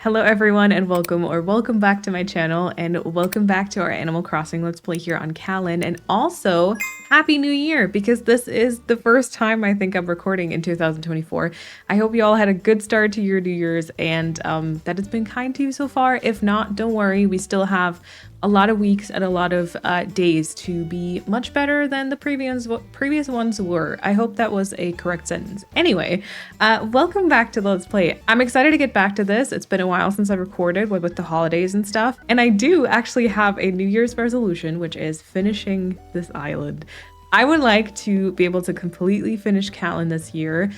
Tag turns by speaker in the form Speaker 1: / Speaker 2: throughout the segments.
Speaker 1: Hello everyone and welcome back to my channel and welcome back to our Animal Crossing Let's Play here on Kalon, and also Happy New Year because this is the first time I think I'm recording in 2024. I hope you all had a good start to your New Year's and that it's been kind to you so far. If not, don't worry, we still have a lot of weeks and a lot of days to be much better than the previous ones were. I hope that was a correct sentence. Anyway, welcome back to Let's Play. I'm excited to get back to this. It's been a while since I recorded with the holidays and stuff. And I do actually have a New Year's resolution, which is finishing this island. I would like to be able to completely finish Kalon this year,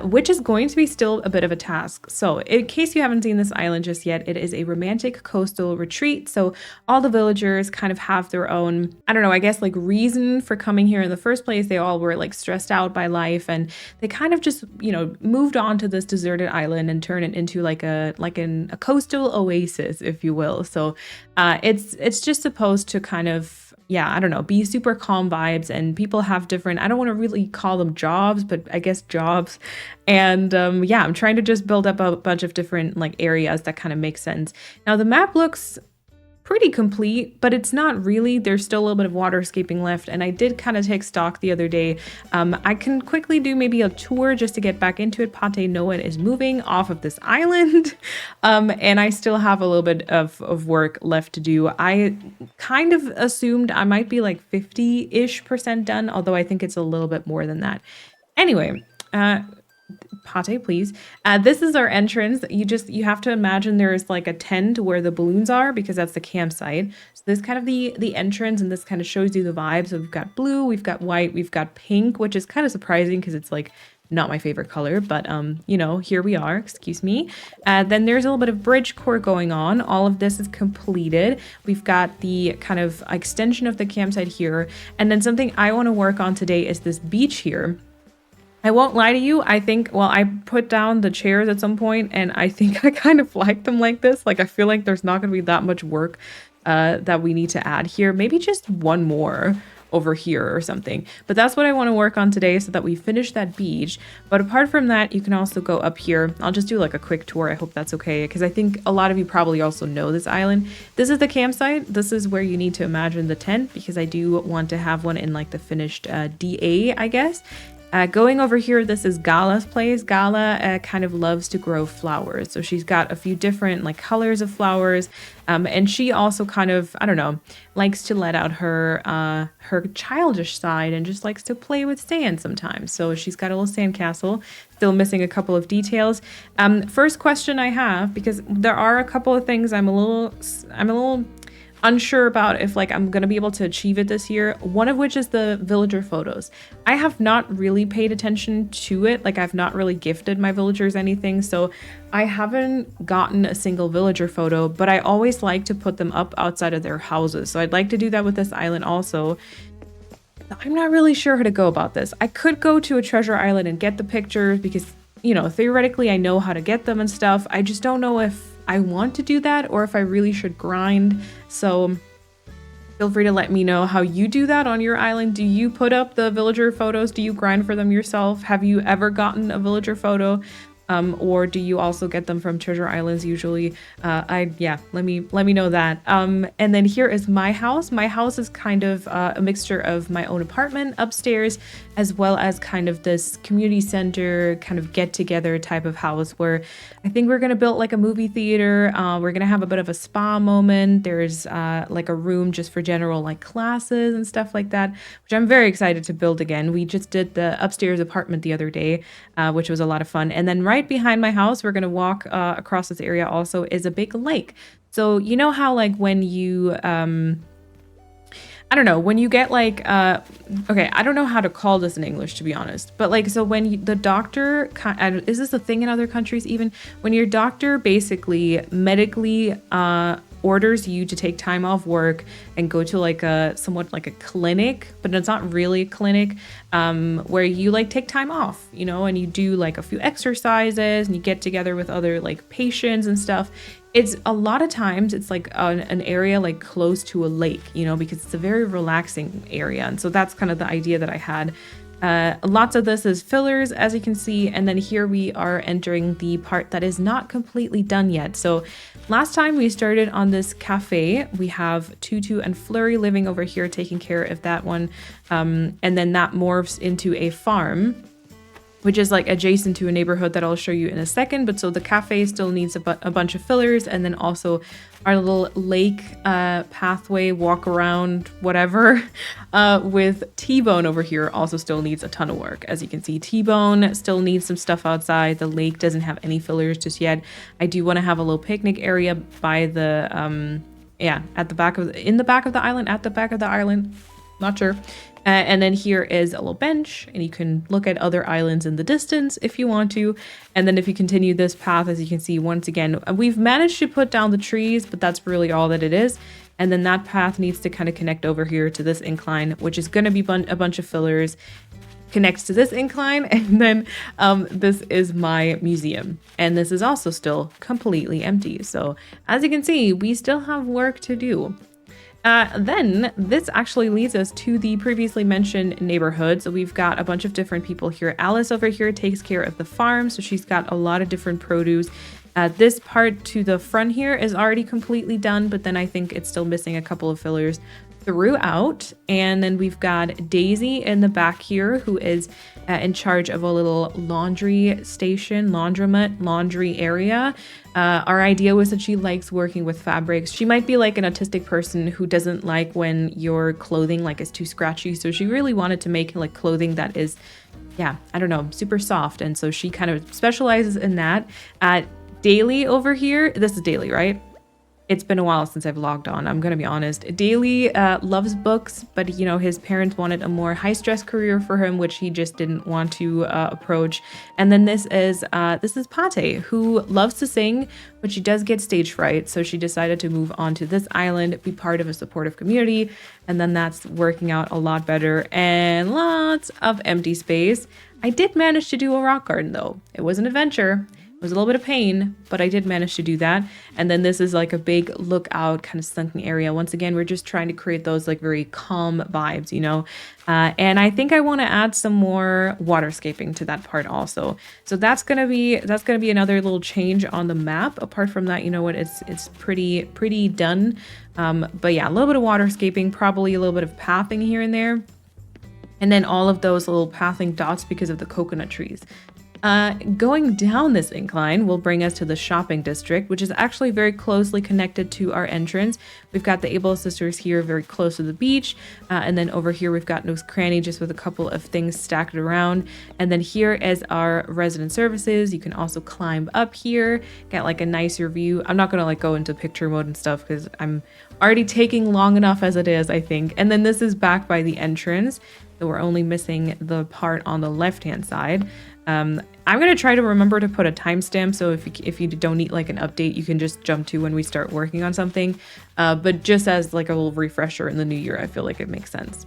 Speaker 1: which is going to be still a bit of a task. So in case you haven't seen this island just yet, it is a romantic coastal retreat. So all the villagers kind of have their own, I don't know, I guess like reason for coming here in the first place. They all were like stressed out by life and they kind of just, you know, moved on to this deserted island and turned it into like a coastal oasis, if you will. So it's just supposed to kind of, yeah, I don't know, be super calm vibes, and people have different, I don't want to really call them jobs, but I guess jobs. And yeah, I'm trying to just build up a bunch of different like areas that kind of make sense. Now the map looks pretty complete, but it's not really. There's still a little bit of waterscaping left, and I did kind of take stock the other day. I can quickly do maybe a tour just to get back into it. Pate Noah is moving off of this island, and I still have a little bit of work left to do. I kind of assumed I might be like 50-ish% done, although I think it's a little bit more than that. Anyway, Pate, please. This is our entrance. You have to imagine there is like a tent where the balloons are because that's the campsite. So this kind of the entrance, and this kind of shows you the vibes. So we've got blue, we've got white, we've got pink, which is kind of surprising because it's like not my favorite color, but you know, here we are, excuse me. Then there's a little bit of bridge core going on. All of this is completed. We've got the kind of extension of the campsite here. And then something I want to work on today is this beach here. I won't lie to you, I think, well, I put down the chairs at some point and I think I kind of like them like this. Like, I feel like there's not going to be that much work that we need to add here. Maybe just one more over here or something. But that's what I want to work on today so that we finish that beach. But apart from that, you can also go up here. I'll just do like a quick tour. I hope that's okay, because I think a lot of you probably also know this island. This is the campsite. This is where you need to imagine the tent, because I do want to have one in like the finished DA, I guess. Going over here, this is Gala's place. Gala kind of loves to grow flowers. So she's got a few different like colors of flowers. And she also kind of, I don't know, likes to let out her childish side and just likes to play with sand sometimes. So she's got a little sand castle, still missing a couple of details. First question I have, because there are a couple of things I'm a little unsure about if like I'm gonna be able to achieve it this year, one of which is the villager photos. I have not really paid attention to it. Like, I've not really gifted my villagers anything, so I haven't gotten a single villager photo, but I always like to put them up outside of their houses. So I'd like to do that with this island also. I'm not really sure how to go about this. I could go to a treasure island and get the pictures because, you know, theoretically I know how to get them and stuff. I just don't know if I want to do that or if I really should grind. So feel free to let me know how you do that on your island. Do you put up the villager photos? Do you grind for them yourself? Have you ever gotten a villager photo? Or do you also get them from treasure islands usually? Yeah, let me know that. And then here is my house. My house is kind of a mixture of my own apartment upstairs, as well as kind of this community center kind of get together type of house where I think we're gonna build like a movie theater. We're gonna have a bit of a spa moment. There's like a room just for general like classes and stuff like that, which I'm very excited to build again. We just did the upstairs apartment the other day, which was a lot of fun. And then right behind my house, we're gonna walk across this area also, is a big lake. So you know how like when you I don't know, when you get like okay, I don't know how to call this in English, to be honest, but like, so when the doctor, is this a thing in other countries even, when your doctor basically medically orders you to take time off work and go to like a somewhat like a clinic, but it's not really a clinic, where you like take time off, you know, and you do like a few exercises and you get together with other like patients and stuff. It's a lot of times it's like an area like close to a lake, you know, because it's a very relaxing area. And so that's kind of the idea that I had. Lots of this is fillers, as you can see, and then here we are entering the part that is not completely done yet. So last time we started on this cafe, we have Tutu and Flurry living over here taking care of that one, and then that morphs into a farm, which is like adjacent to a neighborhood that I'll show you in a second. But so the cafe still needs a bunch of fillers, and then also our little lake pathway, walk around, whatever, with T-Bone over here also still needs a ton of work. As you can see, T-Bone still needs some stuff outside. The lake doesn't have any fillers just yet. I do want to have a little picnic area by the, at the back of the island, not sure. And then here is a little bench, and you can look at other islands in the distance if you want to. And then if you continue this path, as you can see, once again, we've managed to put down the trees, but that's really all that it is. And then that path needs to kind of connect over here to this incline, which is going to be a bunch of fillers, connects to this incline. And then this is my museum. And this is also still completely empty. So as you can see, we still have work to do. Then this actually leads us to the previously mentioned neighborhood. So we've got a bunch of different people here. Alice over here takes care of the farm, so she's got a lot of different produce. This part to the front here is already completely done, but then I think it's still missing a couple of fillers throughout. And then we've got Daisy in the back here, who is in charge of a little laundry station, laundry area. Our idea was that she likes working with fabrics. She might be like an autistic person who doesn't like when your clothing like is too scratchy. So she really wanted to make like clothing that is, I don't know, super soft. And so she kind of specializes in that. Daily over here, this is Daily, right? It's been a while since I've logged on, I'm gonna be honest. Daily loves books, but you know, his parents wanted a more high-stress career for him, which he just didn't want to approach. And then this is Pate, who loves to sing, but she does get stage fright, so she decided to move on to this island, be part of a supportive community, and then that's working out a lot better. And lots of empty space. I did manage to do a rock garden though. It was an adventure. It was a little bit of pain, but I did manage to do that. And then this is like a big lookout kind of sunken area. Once again, we're just trying to create those like very calm vibes, you know. And I think I want to add some more waterscaping to that part also. So that's gonna be another little change on the map. Apart from that, you know what, it's pretty done. But yeah, a little bit of waterscaping, probably a little bit of pathing here and there. And then all of those little pathing dots because of the coconut trees. Going down this incline will bring us to the shopping district, which is actually very closely connected to our entrance. We've got the Able Sisters here very close to the beach. And then over here, we've got Nook's Cranny just with a couple of things stacked around. And then here is our resident services. You can also climb up here, get like a nicer view. I'm not going to like go into picture mode and stuff because I'm already taking long enough as it is, I think. And then this is back by the entrance. So we're only missing the part on the left-hand side. I'm going to try to remember to put a timestamp, so if you don't need like an update, you can just jump to when we start working on something. But just as like a little refresher in the new year, I feel like it makes sense.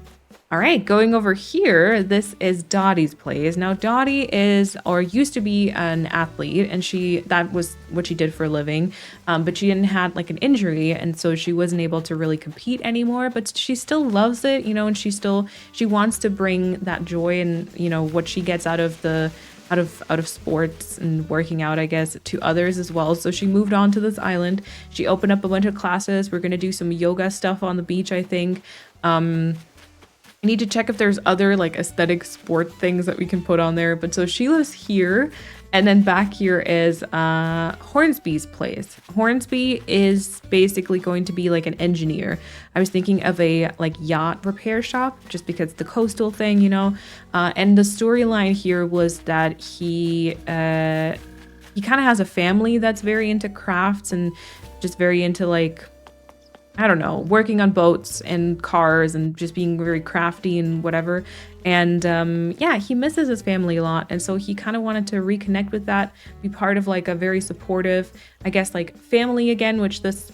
Speaker 1: All right, going over here, this is Dottie's place. Now, Dottie is, or used to be, an athlete, and that was what she did for a living, but she didn't have like an injury, and so she wasn't able to really compete anymore, but she still loves it, you know, and she wants to bring that joy and, you know, what she gets out of sports and working out, I guess, to others as well. So she moved on to this island. She opened up a bunch of classes. We're going to do some yoga stuff on the beach, I think. I need to check if there's other like aesthetic sport things that we can put on there. But so she lives here. And then back here is Hornsby's place. Hornsby is basically going to be like an engineer. I was thinking of a like yacht repair shop just because the coastal thing, you know. And the storyline here was that he kind of has a family that's very into crafts and just very into like, I don't know, working on boats and cars and just being very crafty and whatever. And yeah, he misses his family a lot. And so he kind of wanted to reconnect with that, be part of like a very supportive, I guess, like family again, which this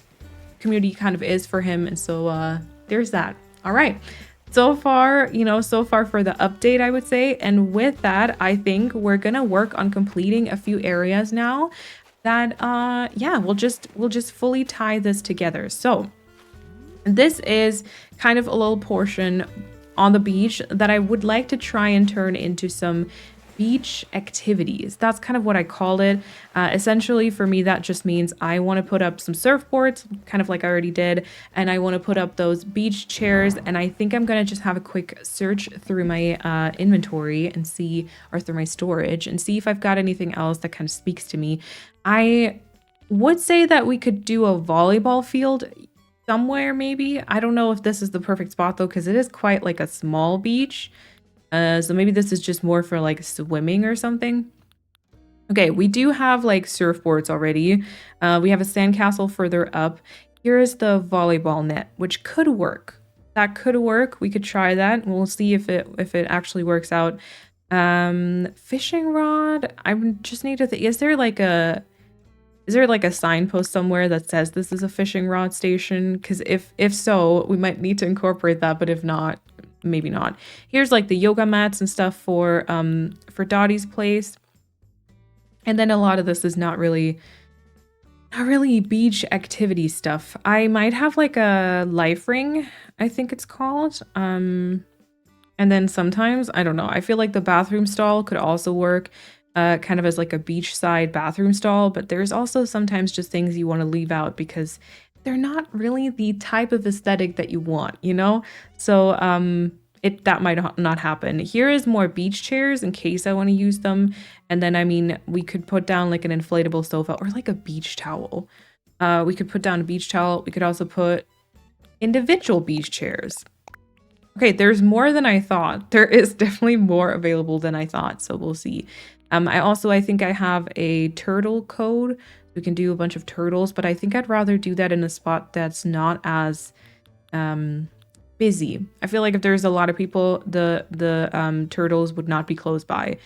Speaker 1: community kind of is for him. And so there's that. All right. So far for the update, I would say. And with that, I think we're going to work on completing a few areas now that, yeah, we'll just fully tie this together. So this is kind of a little portion on the beach that I would like to try and turn into some beach activities. That's kind of what I called it. Essentially, for me, that just means I want to put up some surfboards, kind of like I already did, and I want to put up those beach chairs. And I think I'm going to just have a quick search through my inventory and see, or through my storage, and see if I've got anything else that kind of speaks to me. I would say that we could do a volleyball field somewhere, maybe. I don't know if this is the perfect spot though, because it is quite like a small beach. So maybe this is just more for like swimming or something. Okay, we do have like surfboards already. We have a sandcastle further up. Here is the volleyball net, which could work. That could work. We could try that. We'll see if it actually works out. Fishing rod. I just need to think. Is there like a signpost somewhere that says this is a fishing rod station? Because if so, we might need to incorporate that. But if not, maybe not. Here's like the yoga mats and stuff for Dottie's place. And then a lot of this is not really beach activity stuff. I might have like a life ring, I think it's called. And then sometimes, I don't know, I feel like the bathroom stall could also work kind of as like a beachside bathroom stall, but there's also sometimes just things you want to leave out because they're not really the type of aesthetic that you want, you know? So that might not happen. Here is more beach chairs in case I want to use them. And then, I mean, we could put down like an inflatable sofa or like a beach towel. We could put down a beach towel. We could also put individual beach chairs. Okay, there's more than I thought. There is definitely more available than I thought. So we'll see. I think I have a turtle code. We can do a bunch of turtles, but I think I'd rather do that in a spot that's not as busy. I feel like if there's a lot of people, the turtles would not be close by.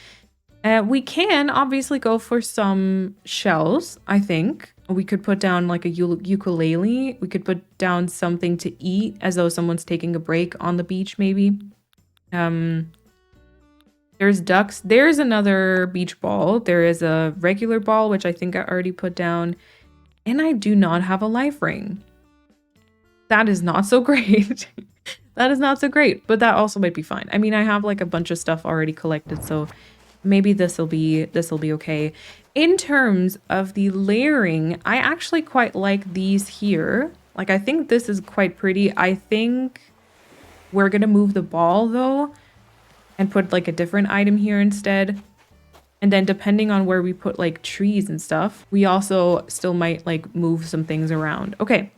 Speaker 1: We can obviously go for some shells, I think. We could put down like a ukulele. We could put down something to eat as though someone's taking a break on the beach, maybe. There's ducks. There's another beach ball. There is a regular ball, which I think I already put down. And I do not have a life ring. That is not so great. That is not so great, but that also might be fine. I mean, I have like a bunch of stuff already collected, so maybe this will be okay. In terms of the layering, I actually quite like these here. Like, I think this is quite pretty. I think we're gonna move the ball though and put like a different item here instead. And then depending on where we put like trees and stuff, we also still might like move some things around. Okay.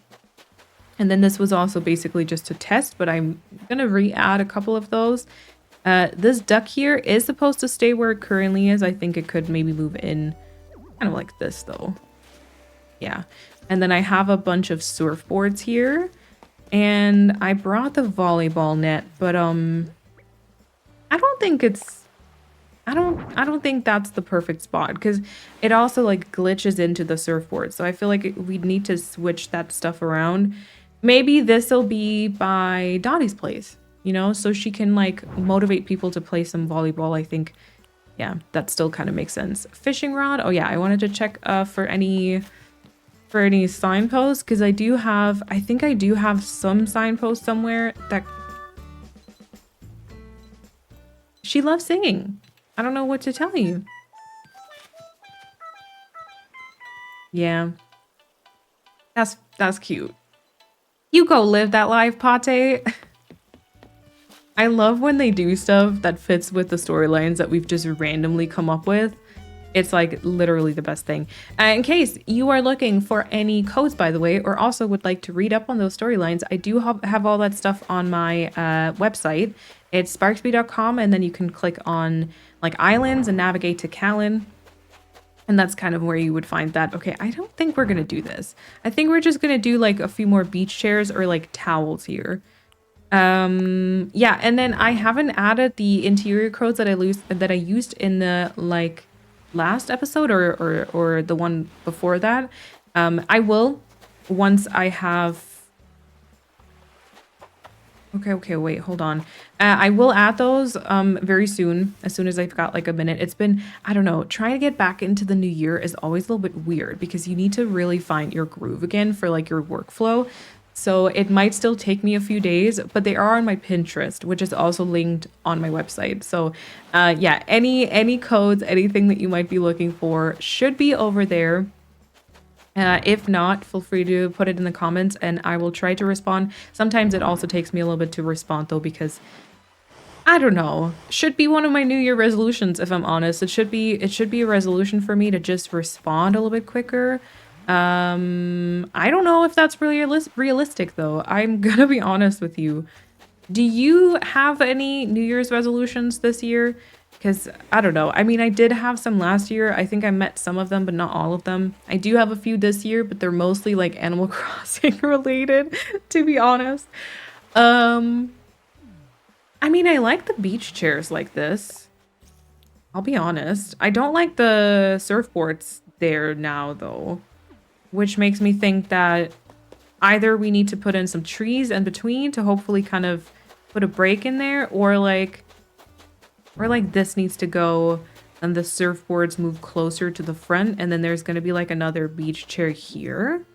Speaker 1: And then this was also basically just to test, but I'm gonna re-add a couple of those. This duck here is supposed to stay where it currently is. I think it could maybe move in kind of like this though. Yeah. And then I have a bunch of surfboards here. And I brought the volleyball net, but I don't think that's the perfect spot because it also like glitches into the surfboard. So I feel like we'd need to switch that stuff around. Maybe this will be by Dottie's place, you know, so she can like motivate people to play some volleyball. I think, yeah, that still kind of makes sense. Fishing rod. Oh yeah, I wanted to check for any signposts because I think I do have some signposts somewhere that she loves singing. I don't know what to tell you. Yeah. That's cute. You go live that life, Pate. I love when they do stuff that fits with the storylines that we've just randomly come up with. It's like literally the best thing. In case you are looking for any codes, by the way, or also would like to read up on those storylines, I do have all that stuff on my website. It's sparksby.com, and then you can click on like islands and navigate to Kalon. And that's kind of where you would find that. Okay, I don't think we're going to do this. I think we're just going to do like a few more beach chairs or like towels here. Yeah, and then I haven't added the interior codes that I used in the like last episode or the one before that. I will once I have. Okay, wait, hold on. I will add those very soon, as soon as I've got like a minute. It's been, I don't know, trying to get back into the new year is always a little bit weird because you need to really find your groove again for like your workflow. So it might still take me a few days, but they are on my Pinterest, which is also linked on my website. So yeah, any codes, anything that you might be looking for should be over there. If not, feel free to put it in the comments and I will try to respond. Sometimes it also takes me a little bit to respond though, because I don't know. Should be one of my New Year resolutions, if I'm honest. It should be a resolution for me to just respond a little bit quicker. I don't know if that's really realistic though. I'm gonna be honest with you. Do you have any New Year's resolutions this year? Because I don't know. I mean, I did have some last year. I think I met some of them, but not all of them. I do have a few this year, but they're mostly like Animal Crossing related, to be honest. I mean, I like the beach chairs like this. I'll be honest. I don't like the surfboards there now, though. Which makes me think that either we need to put in some trees in between to hopefully kind of put a break in there, or like this needs to go and the surfboards move closer to the front, and then there's going to be like another beach chair here.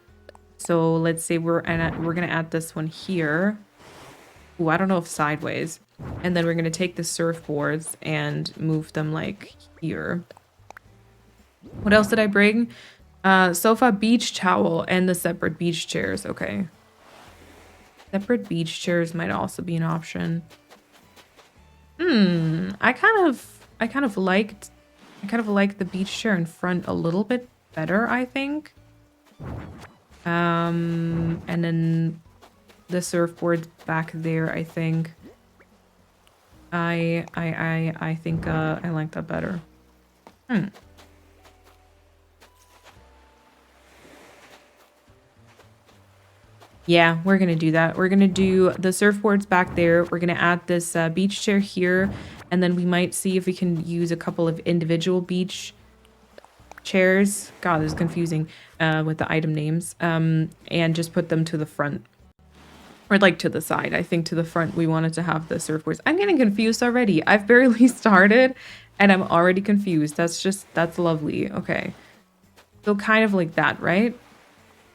Speaker 1: So let's say we're going to add this one here. Ooh, I don't know if sideways. And then we're going to take the surfboards and move them like here. What else did I bring? Sofa, beach towel, and the separate beach chairs. Okay. Separate beach chairs might also be an option. I kind of liked the beach chair in front a little bit better, I think. And then the surfboard back there, I think. I think I like that better. Yeah, we're gonna do that. We're gonna do the surfboards back there. We're gonna add this beach chair here, and then we might see if we can use a couple of individual beach chairs. God, this is confusing with the item names. And just put them to the front. Or like to the side. I think to the front we wanted to have the surfboards. I'm getting confused already. I've barely started and I'm already confused. That's lovely. Okay. So kind of like that, right?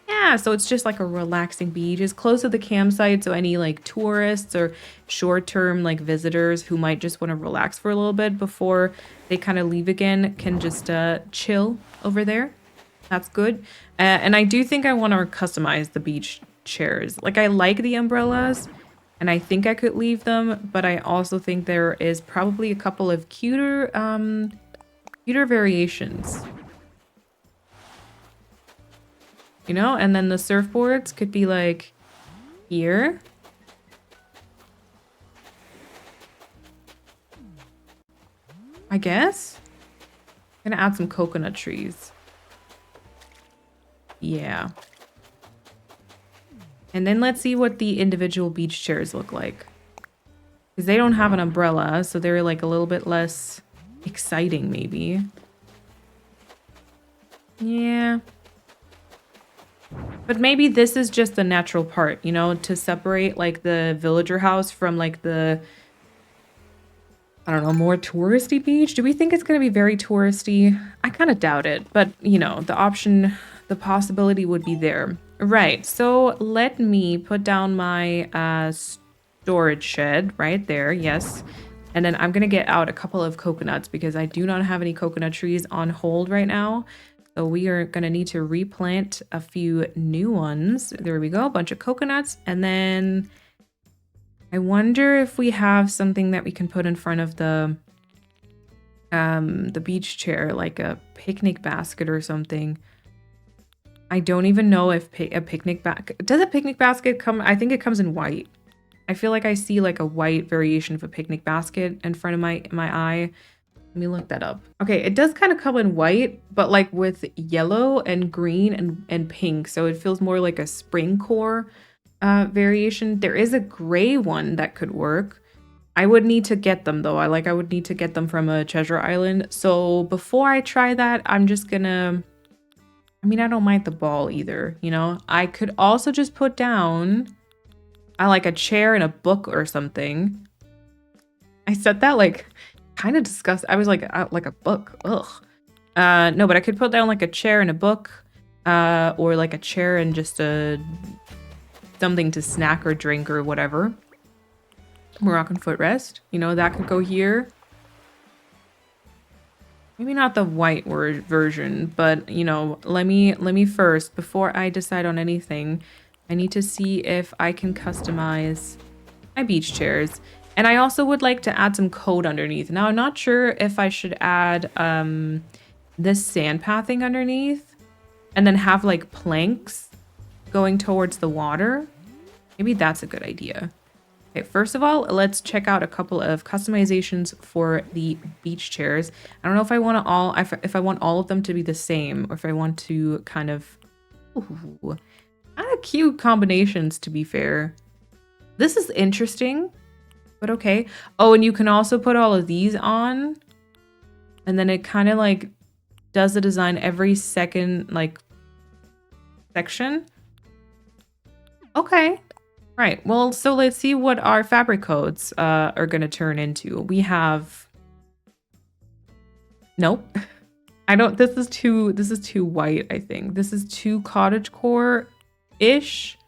Speaker 1: Yeah, so it's just like a relaxing beach. It's close to the campsite, so any like tourists or short-term like visitors who might just want to relax for a little bit before they kind of leave again can just chill over there. That's good. And I do think I want to customize the beach chairs. Like I like the umbrellas and I think I could leave them, but I also think there is probably a couple of cuter variations. You know, and then the surfboards could be like here. I guess. I'm gonna add some coconut trees. Yeah. And then let's see what the individual beach chairs look like. Because they don't have an umbrella, so they're like a little bit less exciting maybe. Yeah. But maybe this is just the natural part, you know, to separate like the villager house from like the, I don't know, more touristy beach. Do we think it's going to be very touristy? I kind of doubt it, but you know, the possibility would be there. Right, so let me put down my storage shed right there, yes. And then I'm going to get out a couple of coconuts because I do not have any coconut trees on hold right now. So we are going to need to replant a few new ones. There we go, a bunch of coconuts. And then I wonder if we have something that we can put in front of the beach chair, like a picnic basket or something. I don't even know if a picnic basket... Does a picnic basket come... I think it comes in white. I feel like I see like a white variation of a picnic basket in front of my eye. Let me look that up. Okay, it does kind of come in white, but like with yellow and green and pink. So it feels more like a spring core variation. There is a gray one that could work. I would need to get them though. I would need to get them from a treasure island. So before I try that, I'm just gonna... I mean, I don't mind the ball either, you know? I could also just put down like a chair and a book or something. I said that like... kind of disgusting. I was like a book. Ugh. No, but I could put down like a chair and a book, or like a chair and just a something to snack or drink or whatever. Moroccan footrest, you know, that could go here. Maybe not the white word version, but you know, let me first, before I decide on anything, I need to see if I can customize my beach chairs. And I also would like to add some code underneath. Now I'm not sure if I should add this sand pathing underneath and then have like planks going towards the water. Maybe that's a good idea. Okay, first of all, let's check out a couple of customizations for the beach chairs. I don't know if I want to all, if I want all of them to be the same, or if I want to kind of, ooh, kind of cute combinations, to be fair. This is interesting, but okay. Oh, and you can also put all of these on, and then it kind of like does the design every second, like, section. Okay. Right, well, so let's see what our fabric codes are gonna turn into. We have... Nope. I don't, this is too white, I think. This is too cottagecore-ish.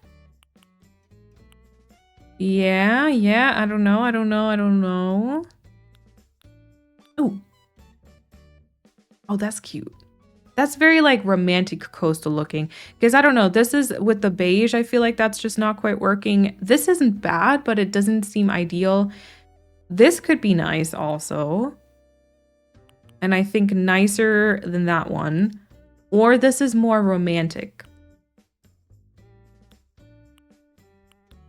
Speaker 1: Yeah, I don't know. Ooh. Oh, that's cute. That's very like romantic coastal looking, because I don't know, this is with the beige, I feel like that's just not quite working. This isn't bad, but it doesn't seem ideal. This could be nice also. And I think nicer than that one. Or this is more romantic.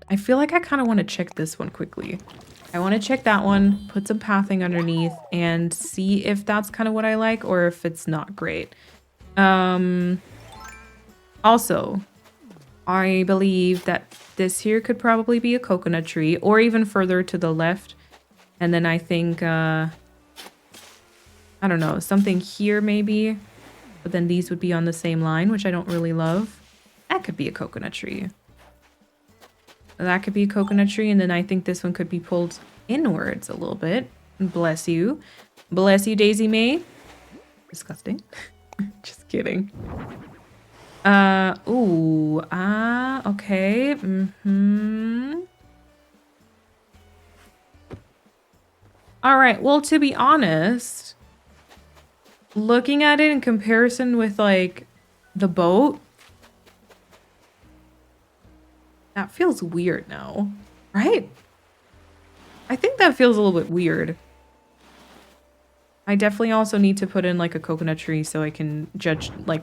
Speaker 1: I feel like I kind of want to check this one quickly. I want to check that one, put some pathing underneath, and see if that's kind of what I like or if it's not great. Also, I believe that this here could probably be a coconut tree, or even further to the left. And then I think, I don't know, something here maybe. But then these would be on the same line, which I don't really love. That could be a coconut tree. That could be a coconut tree, and then I think this one could be pulled inwards a little bit. Bless you. Bless you, Daisy May. Disgusting. Just kidding. Okay. All right, well, to be honest, looking at it in comparison with, like, the boat, that feels weird now, right? I think that feels a little bit weird. I definitely also need to put in like a coconut tree so I can judge, like,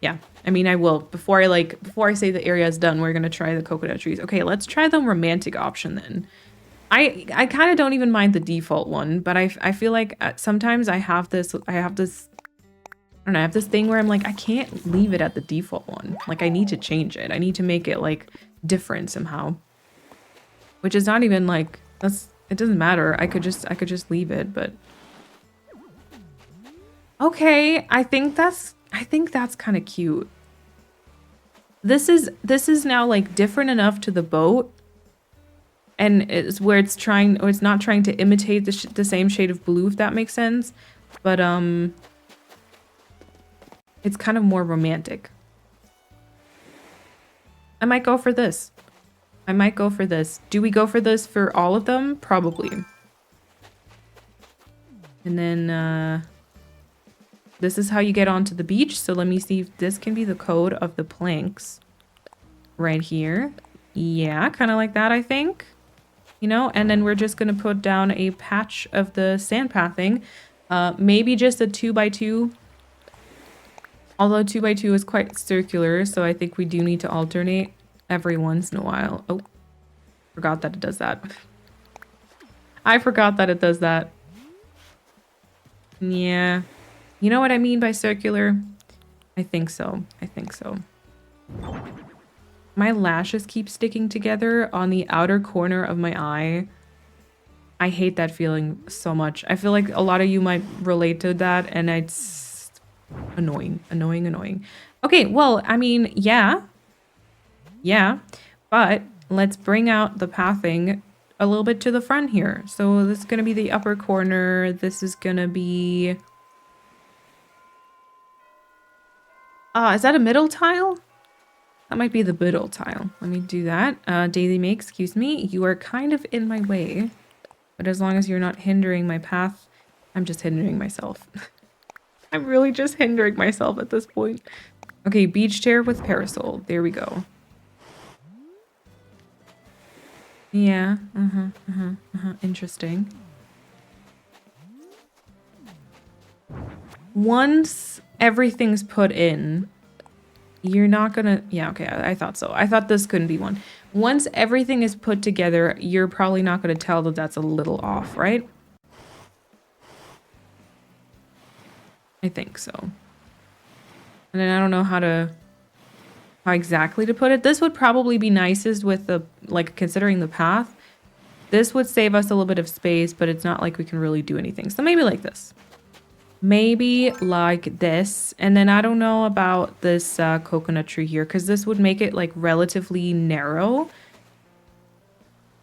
Speaker 1: yeah, I mean, I will. Before I say the area is done, we're going to try the coconut trees. Okay, let's try the romantic option then. I kind of don't even mind the default one, but I feel like sometimes I have this thing where I'm like, I can't leave it at the default one. Like, I need to change it. I need to make it like different somehow. Which is not even like, it doesn't matter. I could just leave it, but okay, I think that's kind of cute. This is now like different enough to the boat, and it's where it's not trying to imitate the same shade of blue, if that makes sense. But it's kind of more romantic. I might go for this. Do we go for this for all of them? Probably. And then this is how you get onto the beach. So let me see if this can be the code of the planks right here. Yeah, kind of like that, I think. You know, and then we're just going to put down a patch of the sand pathing. Maybe just a 2x2. Although 2x2 is quite circular, so I think we do need to alternate every once in a while. Oh, forgot that it does that. I forgot that it does that. Yeah. You know what I mean by circular? I think so. My lashes keep sticking together on the outer corner of my eye. I hate that feeling so much. I feel like a lot of you might relate to that, and it's annoying. Okay, well, I mean, yeah, but let's bring out the pathing a little bit to the front here. So this is going to be the upper corner. This is going to be... is that a middle tile? That might be the middle tile. Let me do that. Daisy May, excuse me. You are kind of in my way. But as long as you're not hindering my path, I'm just hindering myself. I'm really just hindering myself at this point. Okay, beach chair with parasol. There we go. Yeah, interesting. Once everything's put in, you're not gonna... Yeah, okay, I thought so. I thought this couldn't be one. Once everything is put together, you're probably not gonna tell that that's a little off, right? I think so. And then I don't know how exactly to put it. This would probably be nicest with the, like, considering the path. This would save us a little bit of space, but it's not like we can really do anything. So maybe like this. Maybe like this. And then I don't know about this coconut tree here, because this would make it like relatively narrow.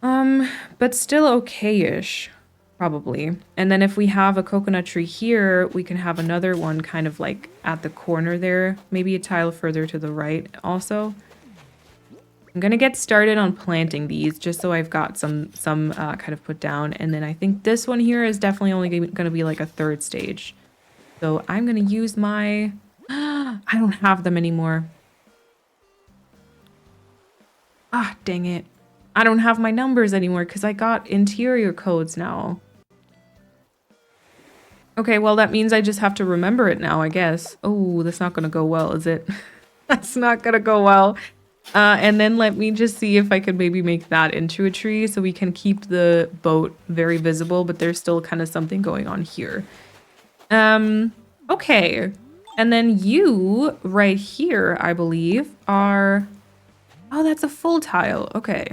Speaker 1: But still okay-ish, probably. And then if we have a coconut tree here, we can have another one kind of like at the corner there. Maybe a tile further to the right also. I'm gonna get started on planting these just so I've got some kind of put down. And then I think this one here is definitely only gonna be like a third stage. So I'm gonna use my... I don't have them anymore. Ah, dang it. I don't have my numbers anymore because I got interior codes now. Okay, well that means I just have to remember it now, I guess. Oh, that's not gonna go well, is it? That's not gonna go well. And then let me just see if I could maybe make that into a tree so we can keep the boat very visible, but there's still kind of something going on here. Okay. And then you right here, I believe, are... Oh, that's a full tile. Okay.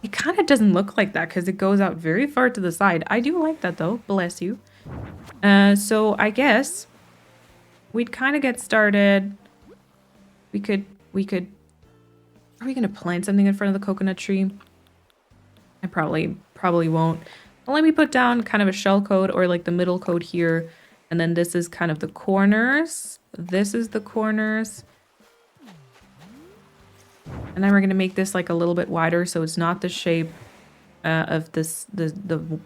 Speaker 1: It kind of doesn't look like that because it goes out very far to the side. I do like that though. Bless you. So I guess we'd kind of get started. We could... Are we going to plant something in front of the coconut tree? I probably won't. Well, let me put down kind of a shell code or like the middle code here. And then this is kind of the corners. This is the corners. And then we're going to make this like a little bit wider so it's not the shape of this the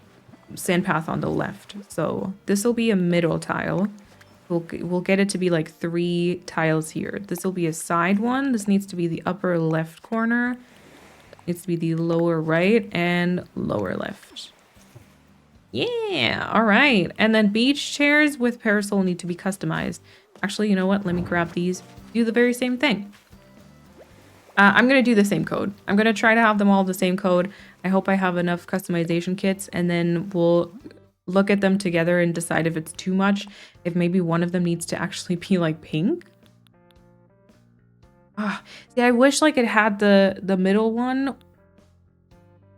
Speaker 1: sand path on the left. So this will be a middle tile. We'll get it to be like 3 tiles here. This will be a side one. This needs to be the upper left corner. It needs to be the lower right and lower left. Yeah, all right. And then beach chairs with parasol need to be customized. Actually, you know what? Let me grab these. Do the very same thing. I'm going to do the same code. I'm going to try to have them all the same code. I hope I have enough customization kits, and then we'll look at them together and decide if it's too much, if maybe one of them needs to actually be like pink. See, I wish like it had the middle one.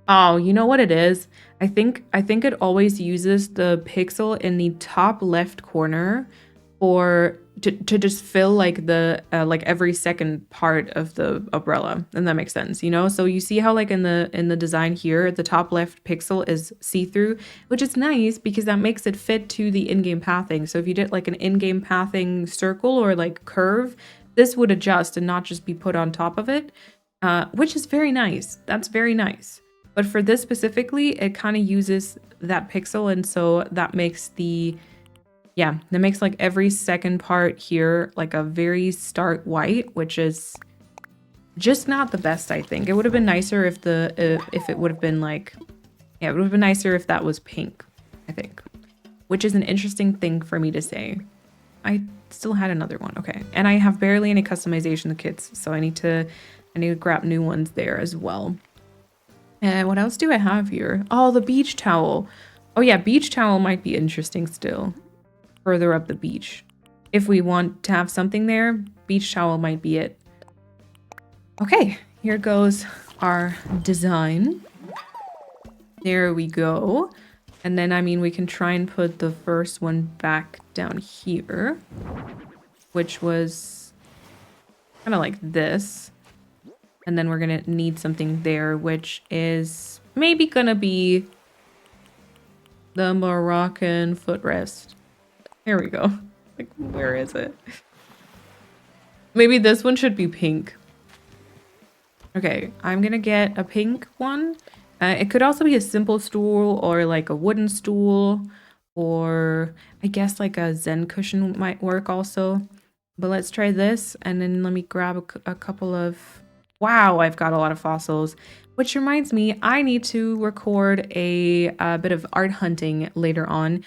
Speaker 1: Oh, you know what it is? I think it always uses the pixel in the top left corner for to just fill like the like every second part of the umbrella, and that makes sense, you know? So you see how like in the design here, the top left pixel is see-through, which is nice because that makes it fit to the in-game pathing. So if you did like an in-game pathing circle or like curve, this would adjust and not just be put on top of it, which is very nice. That's very nice. But for this specifically, it kind of uses that pixel, and so that makes the... Yeah, that makes like every second part here like a very stark white, which is just not the best, I think. It would have been nicer if if it would have been like... Yeah, it would have been nicer if that was pink, I think. Which is an interesting thing for me to say. I still had another one, okay. And I have barely any customization kits, so I need to grab new ones there as well. And what else do I have here? Oh, the beach towel. Oh yeah, beach towel might be interesting still. Further up the beach. If we want to have something there, beach towel might be it. Okay, here goes our design. There we go. And then, I mean, we can try and put the first one back down here, which was kind of like this. And then we're going to need something there, which is maybe going to be the Moroccan footrest. Here we go. Like, where is it? Maybe this one should be pink. Okay, I'm gonna get a pink one. It could also be a simple stool or like a wooden stool, or I guess like a Zen cushion might work also. But let's try this, and then let me grab a couple of... Wow, I've got a lot of fossils. Which reminds me, I need to record a bit of art hunting later on.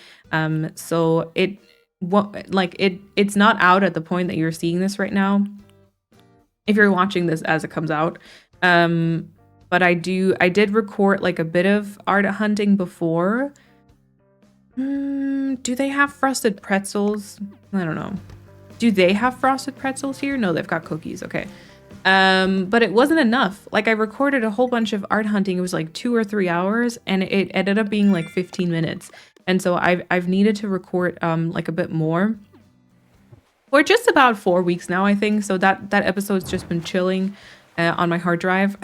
Speaker 1: So it's not out at the point that you're seeing this right now, if you're watching this as it comes out. But I did record like a bit of art hunting before. Do they have frosted pretzels? I don't know. Do they have frosted pretzels here? No, they've got cookies. Okay. But it wasn't enough. Like I recorded a whole bunch of art hunting. It was like 2 or 3 hours, and it ended up being like 15 minutes. And so I've needed to record like a bit more. For just about 4 weeks now, I think. So that episode's just been chilling on my hard drive.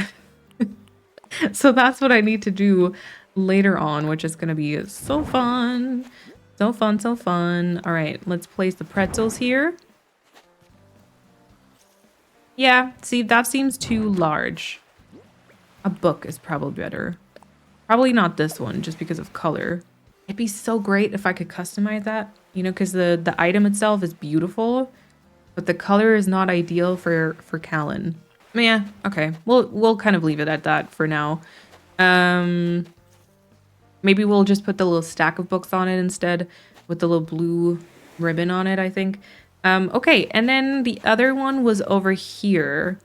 Speaker 1: So that's what I need to do later on, which is gonna be so fun. So fun, so fun. All right, let's place the pretzels here. Yeah, see, that seems too large. A book is probably better. Probably not this one, just because of color. It'd be so great if I could customize that, you know, because the item itself is beautiful, but the color is not ideal for Kalon. Yeah, okay. We'll kind of leave it at that for now. Maybe we'll just put the little stack of books on it instead, with the little blue ribbon on it, I think. Okay, and then the other one was over here.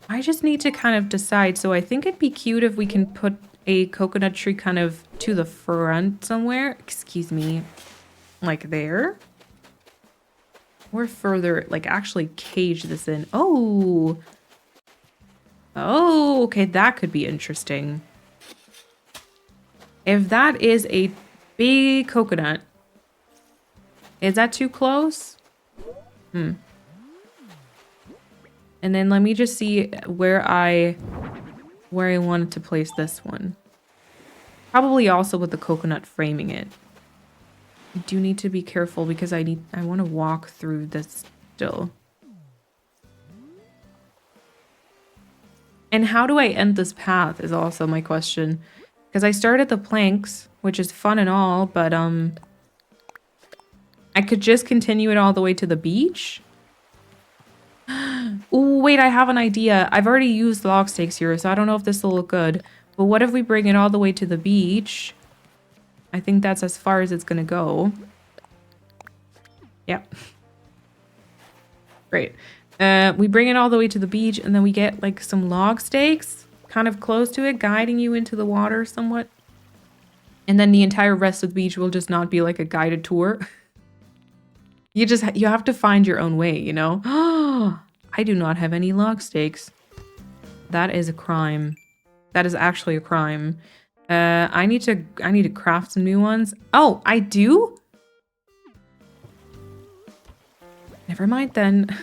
Speaker 1: I just need to kind of decide. So I think it'd be cute if we can put a coconut tree kind of to the front somewhere. Excuse me. Like there. Or further, like actually cage this in. Oh. Oh, okay, that could be interesting. If that is a big coconut, is that too close? And then let me just see where I wanted to place this one. Probably also with the coconut framing it. I do need to be careful because I want to walk through this still. And how do I end this path is also my question. Because I started the planks, which is fun and all, but I could just continue it all the way to the beach. Oh, wait, I have an idea. I've already used log stakes here, so I don't know if this will look good. But what if we bring it all the way to the beach? I think that's as far as it's gonna go. Yep. Great. We bring it all the way to the beach, and then we get like some log stakes kind of close to it, guiding you into the water somewhat. And then the entire rest of the beach will just not be like a guided tour. You have to find your own way, you know? Oh, I do not have any log stakes. That is a crime. That is actually a crime. I need to craft some new ones. Oh, I do? Never mind then.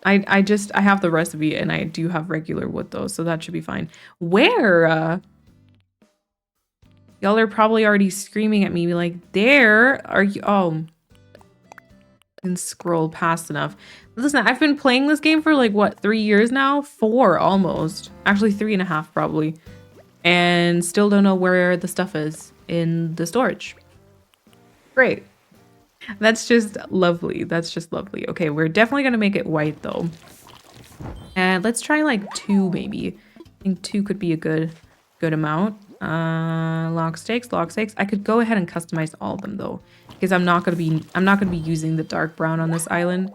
Speaker 1: I have the recipe and I do have regular wood though, so that should be fine. Where? Y'all are probably already screaming at me like, there are you? Oh. And scroll past enough. Listen, I've been playing this game for like what, 3 years now? 4 almost. Actually 3.5 probably. And still don't know where the stuff is in the storage. Great. That's just lovely. That's just lovely. Okay, we're definitely gonna make it white though. And let's try like 2 maybe. I think 2 could be a good amount. Log stakes. I could go ahead and customize all of them though, because I'm not gonna be using the dark brown on this island,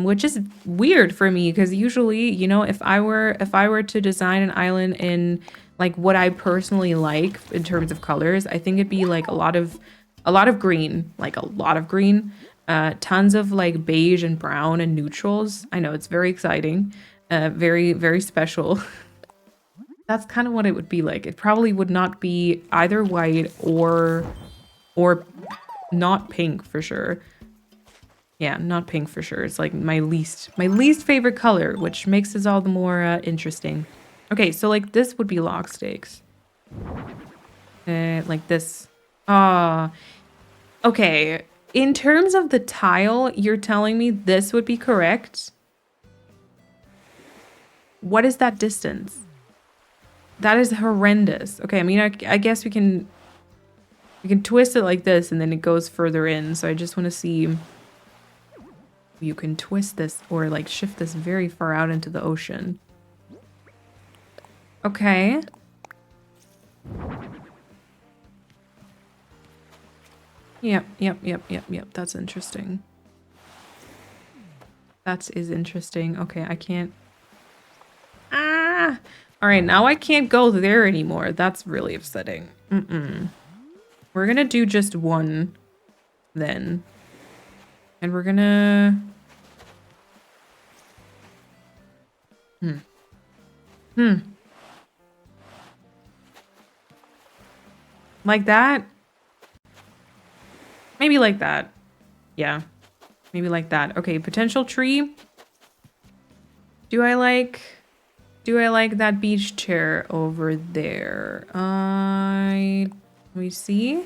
Speaker 1: which is weird for me because usually, you know, if I were to design an island in like what I personally like in terms of colors, I think it'd be like a lot of green, tons of like beige and brown and neutrals. I know it's very exciting, very, very special. That's kind of what it would be like. It probably would not be either white or not pink for sure. Yeah, not pink for sure. It's like my least favorite color, which makes this all the more interesting. Okay, so like this would be log stakes. Like this. Ah. Okay. In terms of the tile, you're telling me this would be correct? What is that distance? That is horrendous. Okay, I mean, I guess we can twist it like this and then it goes further in. So I just want to see if you can twist this or like shift this very far out into the ocean. Okay. Yep. That's interesting. That is interesting. Okay, I can't. Ah! All right, now I can't go there anymore. That's really upsetting. We're gonna do just one then. And we're gonna... Like that? Maybe like that. Yeah. Maybe like that. Okay, potential tree. Do I like that beach chair over there? Let me see.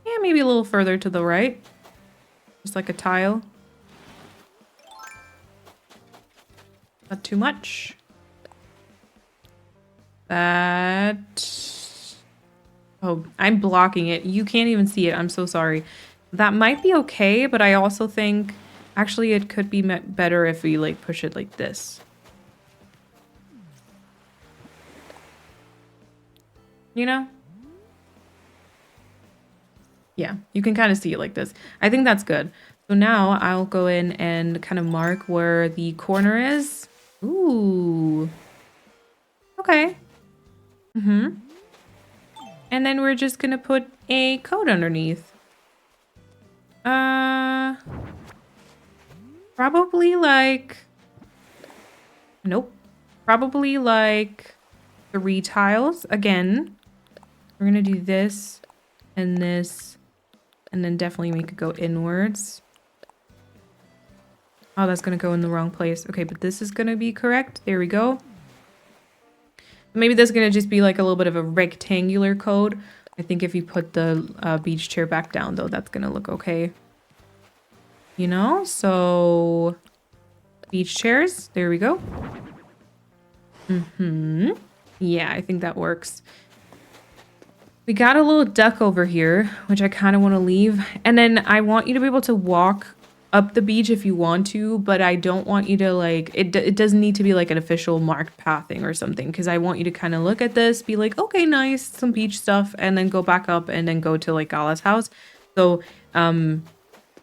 Speaker 1: Yeah, maybe a little further to the right. Just like a tile. Not too much. That... Oh, I'm blocking it. You can't even see it. I'm so sorry. That might be okay, but I also think actually it could be better if we like push it like this. You know? Yeah, you can kind of see it like this. I think that's good. So now I'll go in and kind of mark where the corner is. Ooh. Okay. And then we're just gonna put a code underneath. Probably like... Nope. Probably like 3 tiles. Again, we're gonna do this and this, and then definitely make it go inwards. Oh, that's gonna go in the wrong place. Okay, but this is gonna be correct. There we go. Maybe this is gonna just be like a little bit of a rectangular code. I think if you put the beach chair back down though, that's gonna look okay. You know, so beach chairs, there we go. Yeah, I think that works. We got a little duck over here, which I kind of want to leave. And then I want you to be able to walk up the beach if you want to, but I don't want you to like, it doesn't need to be like an official marked pathing or something, because I want you to kind of look at this, be like, okay, nice, some beach stuff, and then go back up and then go to like Gala's house. So,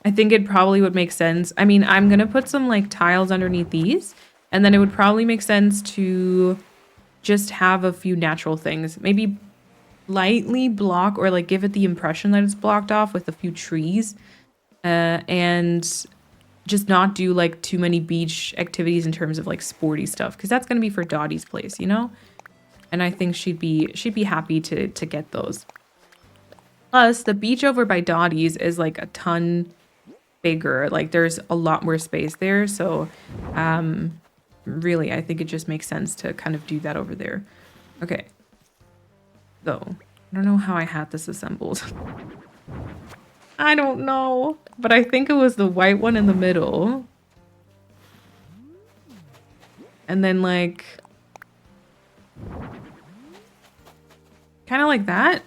Speaker 1: I think it probably would make sense. I mean, I'm going to put some like tiles underneath these, and then it would probably make sense to just have a few natural things. Maybe lightly block or like give it the impression that it's blocked off with a few trees. And just not do like too many beach activities in terms of like sporty stuff, because that's going to be for Dottie's place, you know? And I think she'd be happy to get those. Plus, the beach over by Dottie's is like a ton bigger. Like there's a lot more space there, so really I think it just makes sense to kind of do that over there. Okay. So, I don't know how I had this assembled. I don't know, but I think it was the white one in the middle. And then like, kind of like that.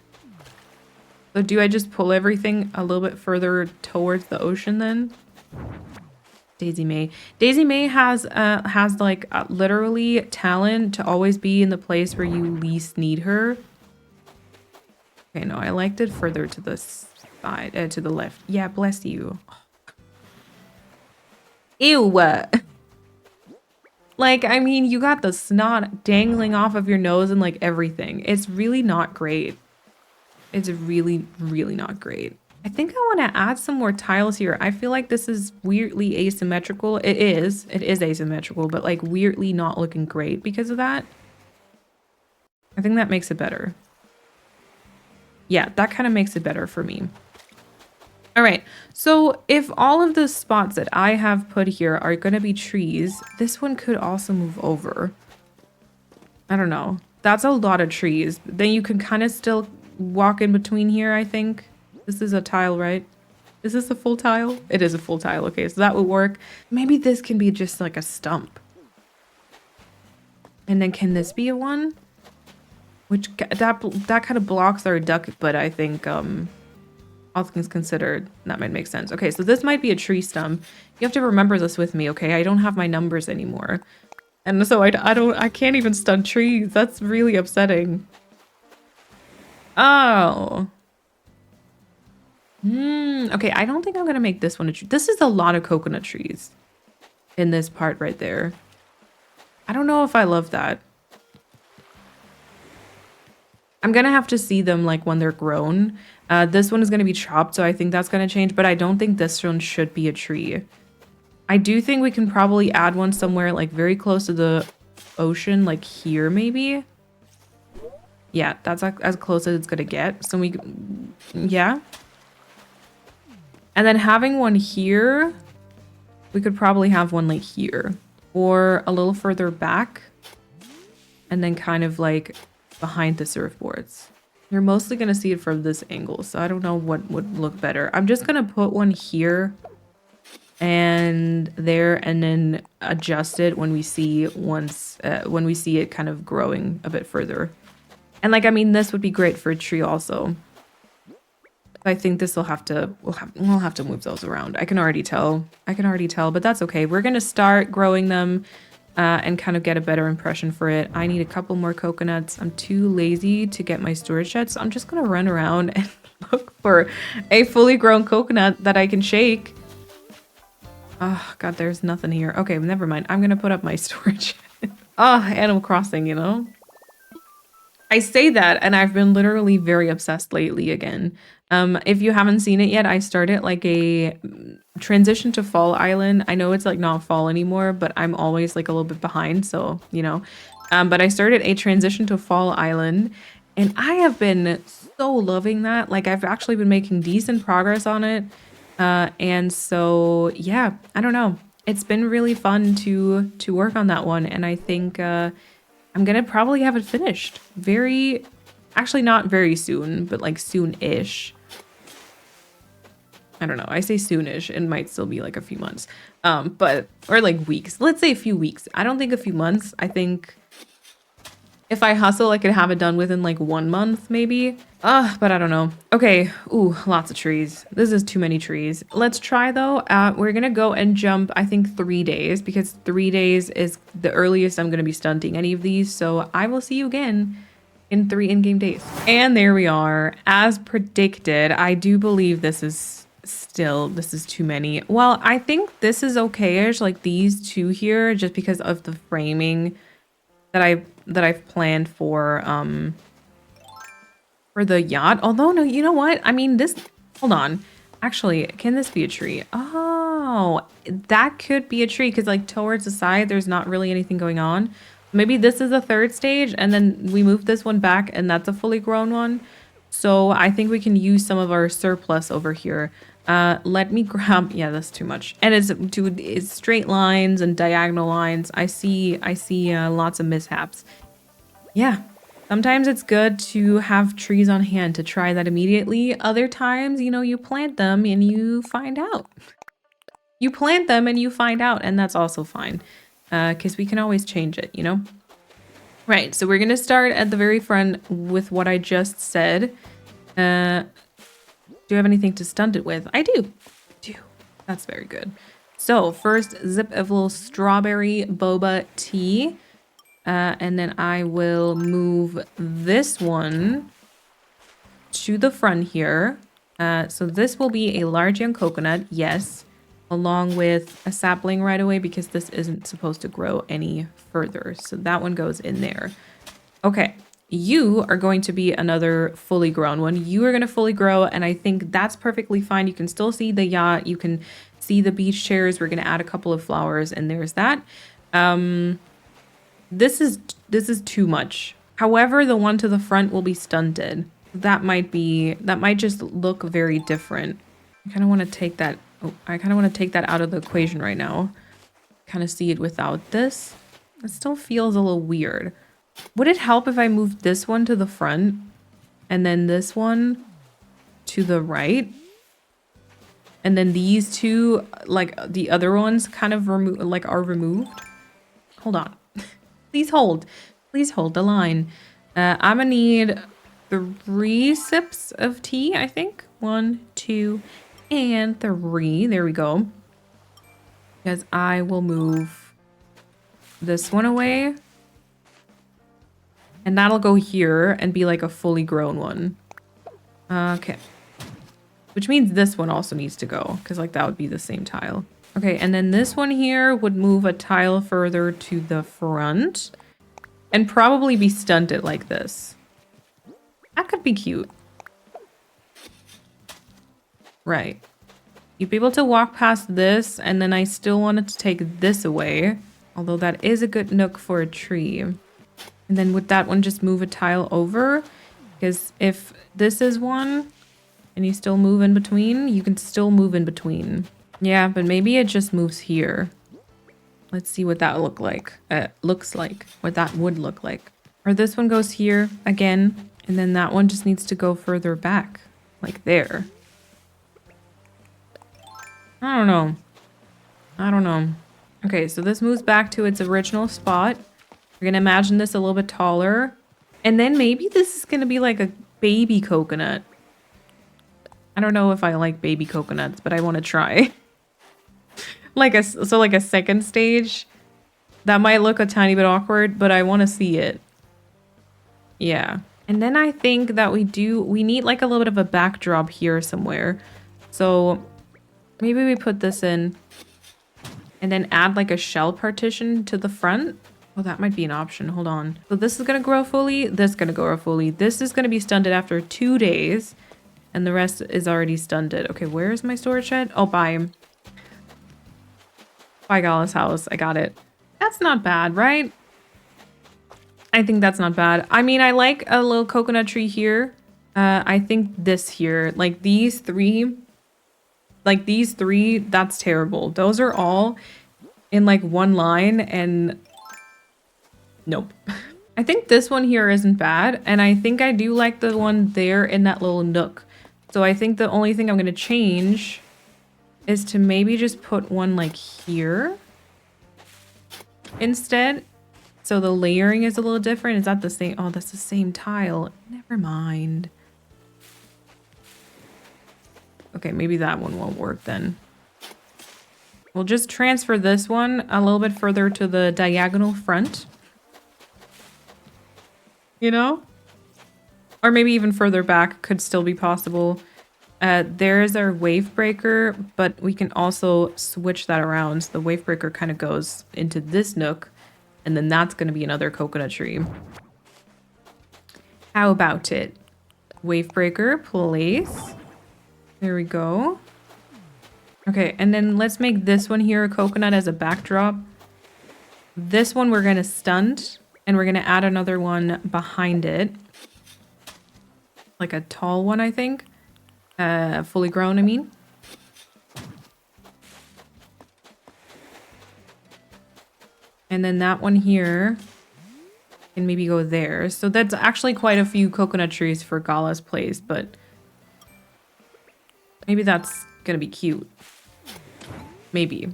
Speaker 1: So do I just pull everything a little bit further towards the ocean then? Daisy May. Daisy May has like literally talent to always be in the place where you least need her. Okay, no, I liked it further to the side, to the left. Yeah, bless you. Ew. Like, I mean, you got the snot dangling off of your nose and like everything. It's really not great. It's really, really not great. I think I want to add some more tiles here. I feel like this is weirdly asymmetrical. It is asymmetrical, but like weirdly not looking great because of that. I think that makes it better. Yeah, that kind of makes it better for me. All right, so if all of the spots that I have put here are going to be trees, this one could also move over. I don't know. That's a lot of trees. Then you can kind of still walk in between here, I think. This is a tile, right? Is this a full tile? It is a full tile. Okay, so that would work. Maybe this can be just like a stump. And then can this be a one? Which that kind of blocks our duck, but I think all things considered, that might make sense. Okay, so this might be a tree stump. You have to remember this with me, okay? I don't have my numbers anymore. And so I can't even stunt trees. That's really upsetting. Oh. Okay, I don't think I'm gonna make this one a tree. This is a lot of coconut trees in this part right there. I don't know if I love that. I'm gonna have to see them like when they're grown. This one is gonna be chopped, so I think that's gonna change, but I don't think this one should be a tree. I do think we can probably add one somewhere like very close to the ocean, like here maybe. Yeah, that's as close as it's gonna get. So yeah. And then having one here, we could probably have one like here or a little further back and then kind of like behind the surfboards. You're mostly going to see it from this angle, so I don't know what would look better. I'm just going to put one here and there and then adjust it when we see when we see it kind of growing a bit further. And like, I mean, this would be great for a tree also. I think this will have to, we'll have to move those around. I can already tell, but that's okay. We're going to start growing them and kind of get a better impression for it. I need a couple more coconuts. I'm too lazy to get my storage shed, so I'm just going to run around and look for a fully grown coconut that I can shake. Oh, God, there's nothing here. Okay, never mind. I'm going to put up my storage shed. Oh, Animal Crossing, you know? I say that, and I've been literally very obsessed lately again. If you haven't seen it yet, I started like a transition to Fall Island. I know it's like not fall anymore, but I'm always like a little bit behind, so you know. But I started a transition to Fall Island, and I have been so loving that. Like I've actually been making decent progress on it, and so yeah, I don't know. It's been really fun to work on that one, and I think I'm gonna probably have it finished actually not very soon, but like soon-ish. I don't know. I say soonish. It might still be like a few months. Or like weeks. Let's say a few weeks. I don't think a few months. I think if I hustle, I could have it done within like 1 month maybe. But I don't know. Okay. Ooh, lots of trees. This is too many trees. Let's try though. We're going to go and jump, I think 3 days because 3 days is the earliest I'm going to be stunting any of these. So I will see you again in 3 in-game days. And there we are. As predicted, I do believe this is too many. Well, I think this is okay-ish, like these two here, just because of the framing that I've planned for the yacht. Although no, you know what? I mean, hold on. Actually, can this be a tree? Oh, that could be a tree because like towards the side, there's not really anything going on. Maybe this is a third stage and then we move this one back and that's a fully grown one. So I think we can use some of our surplus over here. Let me grab, yeah, that's too much. And it's straight lines and diagonal lines. I see lots of mishaps. Yeah, sometimes it's good to have trees on hand to try that immediately. Other times, you know, you plant them and you find out. You plant them and you find out, and that's also fine. Because we can always change it, you know? Right, so we're going to start at the very front with what I just said. Do you have anything to stunt it with? I do. That's very good. So first, zip a little strawberry boba tea. And then I will move this one to the front here. So this will be a large young coconut, yes, along with a sapling right away because this isn't supposed to grow any further. So that one goes in there. Okay. You are going to be another fully grown one. You are going to fully grow, and I think that's perfectly fine. You can still see the yacht. You can see the beach chairs. We're going to add a couple of flowers, and there's that. This is too much. However, the one to the front will be stunted. That might just look very different. I kind of want to take that. Oh, I kind of want to take that out of the equation right now. Kind of see it without this. It still feels a little weird. Would it help if I moved this one to the front and then this one to the right? And then these two, like the other ones kind of are removed? Hold on. Please hold. Please hold the line. I'm gonna need 3 sips of tea, I think. 1, 2, and 3. There we go. Because I will move this one away. And that'll go here and be like a fully grown one. Okay. Which means this one also needs to go, because like that would be the same tile. Okay, and then this one here would move a tile further to the front and probably be stunted like this. That could be cute. Right. You'd be able to walk past this, and then I still wanted to take this away, although that is a good nook for a tree. And then would that one just move a tile over? Because if this is one, and you still move in between, you can still move in between. Yeah, but maybe it just moves here. Let's see what that looks like. What that would look like. Or this one goes here again, and then that one just needs to go further back, like there. I don't know. I don't know. Okay, so this moves back to its original spot. We're gonna imagine this a little bit taller. And then maybe this is gonna be like a baby coconut. I don't know if I like baby coconuts, but I want to try. like a second stage. That might look a tiny bit awkward, but I want to see it. Yeah. And then I think that we need like a little bit of a backdrop here somewhere. So maybe we put this in and then add like a shell partition to the front. Oh, that might be an option. Hold on. So this is going to grow fully. This is going to grow fully. This is going to be stunted after 2 days. And the rest is already stunted. Okay, where is my storage shed? Oh, by Gala's house. I got it. That's not bad, right? I think that's not bad. I mean, I like a little coconut tree here. I think this here, like these three, that's terrible. Those are all in like one line and nope. I think this one here isn't bad. And I think I do like the one there in that little nook. So I think the only thing I'm going to change is to maybe just put one like here instead. So the layering is a little different. Is that the same? Oh, that's the same tile. Never mind. Okay, maybe that one won't work then. We'll just transfer this one a little bit further to the diagonal front. You know? Or maybe even further back could still be possible. There's our wave breaker, but we can also switch that around. So the wave breaker kind of goes into this nook, and then that's going to be another coconut tree. How about it? Wave breaker, place. There we go. Okay, and then let's make this one here a coconut as a backdrop. This one we're going to stunt, and we're going to add another one behind it. Like a tall one, I think. Fully grown, I mean. And then that one here can maybe go there. So that's actually quite a few coconut trees for Gala's place, but maybe that's gonna be cute. Maybe.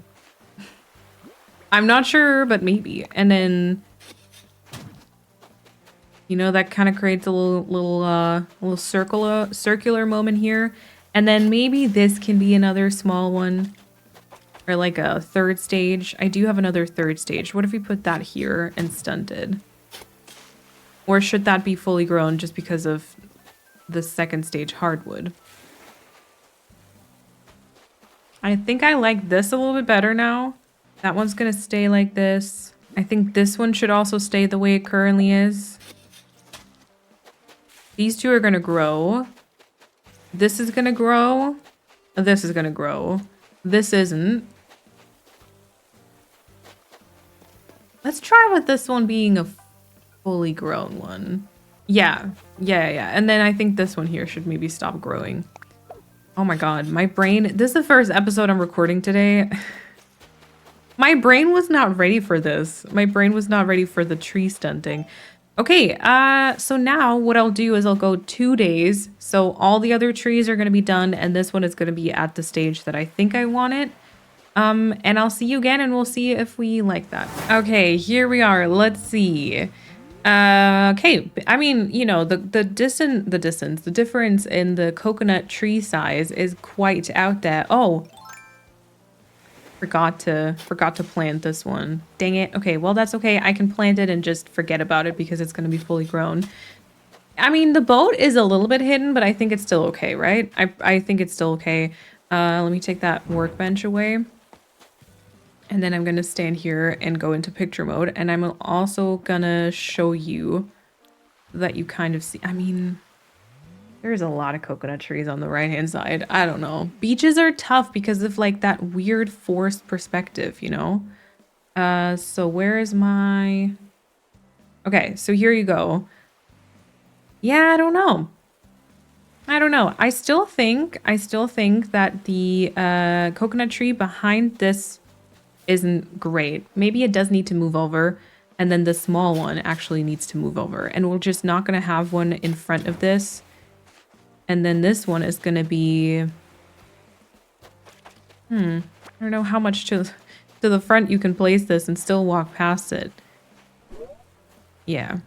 Speaker 1: I'm not sure, but maybe. And then, you know, that kind of creates a little circular moment here. And then maybe this can be another small one. Or like a third stage. I do have another third stage. What if we put that here and stunted? Or should that be fully grown just because of the second stage hardwood? I think I like this a little bit better now. That one's gonna stay like this. I think this one should also stay the way it currently is. These two are gonna grow. This is gonna grow. This is gonna grow. This isn't. Let's try with this one being a fully grown one. Yeah. And then I think this one here should maybe stop growing. Oh my god, my brain. This is the first episode I'm recording today. My brain was not ready for this. My brain was not ready for the tree stunting. Okay, so now what I'll do is I'll go 2 days. So all the other trees are going to be done, and this one is going to be at the stage that I think I want it. And I'll see you again and we'll see if we like that. Okay, here we are. Let's see. Okay, I mean, you know, the difference in the coconut tree size is quite out there. Oh, forgot to plant this one. Dang it. Okay, well that's okay. I can plant it and just forget about it because it's going to be fully grown. I mean, the boat is a little bit hidden, but I think it's still okay, right? I think it's still okay. Let me take that workbench away. And then I'm going to stand here and go into picture mode. And I'm also going to show you that you kind of see. I mean, there's a lot of coconut trees on the right-hand side. I don't know. Beaches are tough because of like that weird forced perspective, you know? So where is my... Okay, so here you go. Yeah, I don't know. I don't know. I still think that the coconut tree behind this isn't great. Maybe it does need to move over, and then the small one actually needs to move over, and we're just not going to have one in front of this. And then this one is going to be... I don't know how much to the front you can place this and still walk past it. Yeah.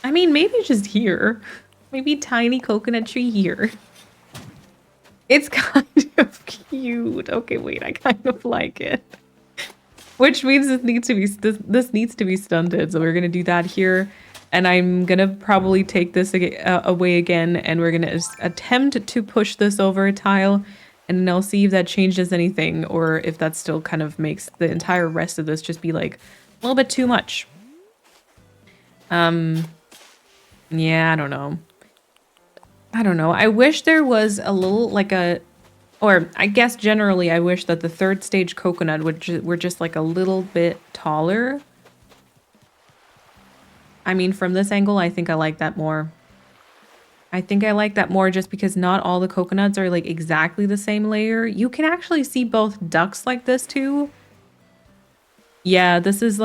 Speaker 1: I mean, maybe just here. Maybe tiny coconut tree here. It's kind of cute. Okay, wait, I kind of like it. Which means this needs to be stunted. So we're gonna do that here, and I'm gonna probably take this away again, and we're gonna attempt to push this over a tile, and then I'll see if that changes anything, or if that still kind of makes the entire rest of this just be like a little bit too much. Yeah, I don't know. I wish there was a little like a... Or I guess generally I wish that the third stage coconut were just like a little bit taller. I mean, from this angle, I think I like that more. I think I like that more just because not all the coconuts are like exactly the same layer. You can actually see both ducks like this too. Yeah, this is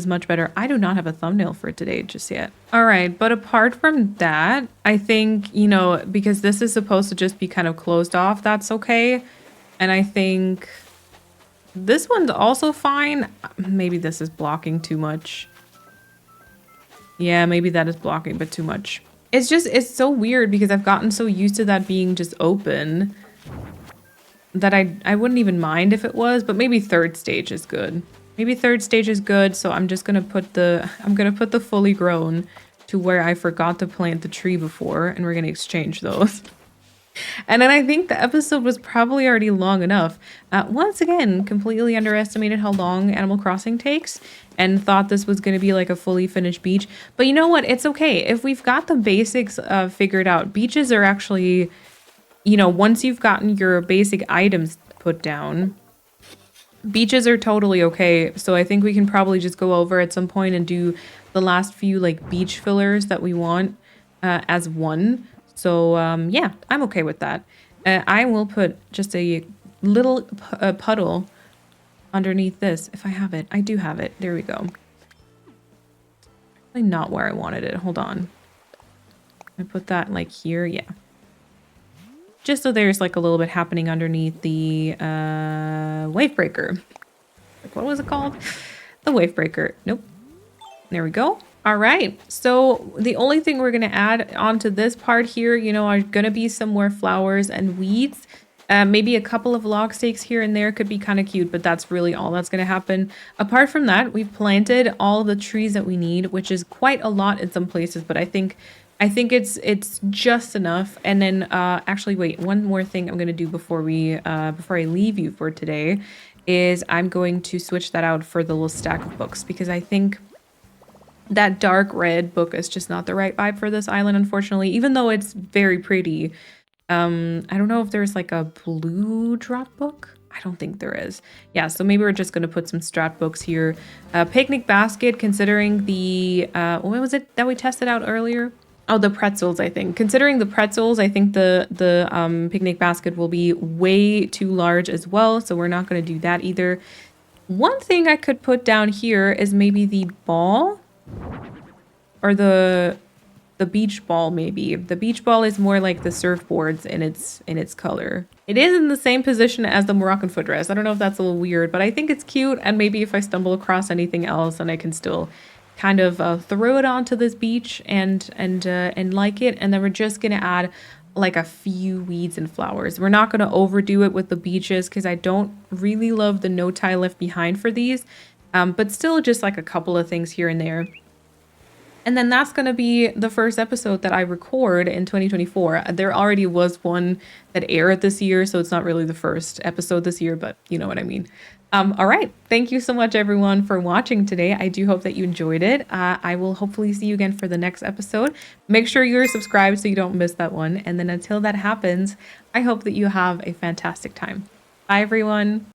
Speaker 1: much better. I do not have a thumbnail for today just yet. All right, but apart from that, I think, you know, because this is supposed to just be kind of closed off, that's okay. And I think this one's also fine. Maybe this is blocking too much. Yeah, maybe that is blocking, but too much. It's so weird because I've gotten so used to that being just open that I wouldn't even mind if it was, but maybe third stage is good. Maybe third stage is good, so I'm just gonna put the fully grown to where I forgot to plant the tree before, and we're gonna exchange those. And then I think the episode was probably already long enough. Once again, completely underestimated how long Animal Crossing takes, and thought this was gonna be like a fully finished beach. But you know what? It's okay. If we've got the basics figured out, beaches are actually, you know, once you've gotten your basic items put down, beaches are totally okay. So I think we can probably just go over at some point and do the last few like beach fillers that we want as one. So yeah, I'm okay with that. I will put just a little puddle underneath this if I have it. I do have it. There we go. Probably not where I wanted it. Hold on. I put that like here. Yeah. Just so there's like a little bit happening underneath the wave breaker. Like, what was it called? The wave breaker. Nope. There we go. All right. So the only thing we're going to add onto this part here, you know, are going to be some more flowers and weeds. Maybe a couple of log stakes here and there could be kind of cute, but that's really all that's going to happen. Apart from that, we've planted all the trees that we need, which is quite a lot in some places, but I think it's just enough. And then actually wait, one more thing I'm going to do before I leave you for today is I'm going to switch that out for the little stack of books, because I think that dark red book is just not the right vibe for this island, unfortunately, even though it's very pretty. I don't know if there's like a blue drop book. I don't think there is. Yeah, so maybe we're just going to put some strat books here. Picnic basket, considering the what was it that we tested out earlier? Oh, the pretzels, I think. Considering the pretzels, I think the picnic basket will be way too large as well, so we're not going to do that either. One thing I could put down here is maybe the ball or the the beach ball maybe. The beach ball is more like the surfboards in its color. It is in the same position as the Moroccan foot dress. I don't know if that's a little weird, but I think it's cute. And maybe if I stumble across anything else, then I can still kind of throw it onto this beach and like it. And then we're just gonna add like a few weeds and flowers. We're not gonna overdo it with the beaches because I don't really love the no tie left behind for these, but still just like a couple of things here and there. And then that's going to be the first episode that I record in 2024. There already was one that aired this year, so it's not really the first episode this year, but you know what I mean. All right. Thank you so much, everyone, for watching today. I do hope that you enjoyed it. I will hopefully see you again for the next episode. Make sure you're subscribed so you don't miss that one. And then until that happens, I hope that you have a fantastic time. Bye, everyone.